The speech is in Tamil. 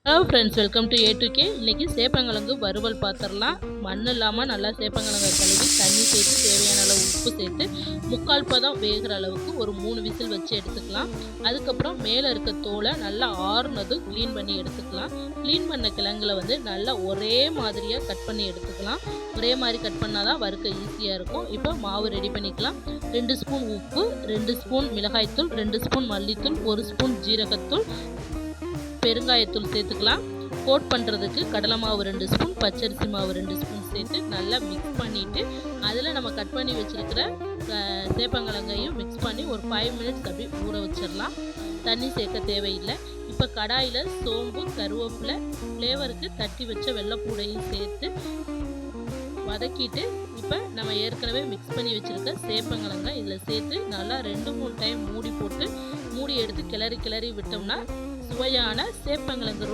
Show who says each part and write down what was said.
Speaker 1: Hello friends, welcome to A to K. இன்றைக்கி சேப்பங்கிழங்கு வறுவல் பார்த்துடலாம். மண் இல்லாமல் நல்லா சேப்பங்கிழங்கை கழுவி தண்ணி சேர்த்து தேவையான அளவு உப்பு சேர்த்து 3/4 பதம் வேகிற அளவுக்கு ஒரு 3 விசில் வச்சு எடுத்துக்கலாம். அதுக்கப்புறம் மேலே இருக்க தோலை நல்லா ஆறுனதும் க்ளீன் பண்ணி எடுத்துக்கலாம். க்ளீன் பண்ண கிழங்குல நல்லா ஒரே மாதிரியாக கட் பண்ணி எடுத்துக்கலாம். ஒரே மாதிரி கட் பண்ணால் தான் வறுக்க ஈஸியாக இருக்கும். இப்போ மாவு ரெடி பண்ணிக்கலாம். 2 ஸ்பூன் உப்பு, 2 ஸ்பூன் மிளகாய்த்தூள், 2 ஸ்பூன் மல்லித்தூள், 1 ஸ்பூன் ஜீரகத்தூள், பெருங்காயத்தூள் சேர்த்துக்கலாம். கோட் பண்ணுறதுக்கு கடலை மாவு 2 ஸ்பூன், பச்சரிசி மாவு 2 ஸ்பூன் சேர்த்து நல்லா மிக்ஸ் பண்ணிவிட்டு அதில் நம்ம கட் பண்ணி வச்சுருக்கிற சேப்பங்கிழங்கையும் மிக்ஸ் பண்ணி ஒரு 5 மினிட்ஸ் அப்படி ஊற வச்சிடலாம். தண்ணி சேர்க்க தேவையில்லை. இப்போ கடாயில் சோம்பு, கருவேப்பிலை, ஃப்ளேவருக்கு தட்டி வச்ச வெள்ளைப்பூடையும் சேர்த்து வதக்கிட்டு இப்போ நம்ம ஏற்கனவே மிக்ஸ் பண்ணி வச்சுருக்க சேப்பங்கிழங்கை இதில் சேர்த்து நல்லா 2-3 டைம் மூடி போட்டு மூடி எடுத்து கிளறி விட்டோம்னா சுவையான சேப்பங்கிழங்கு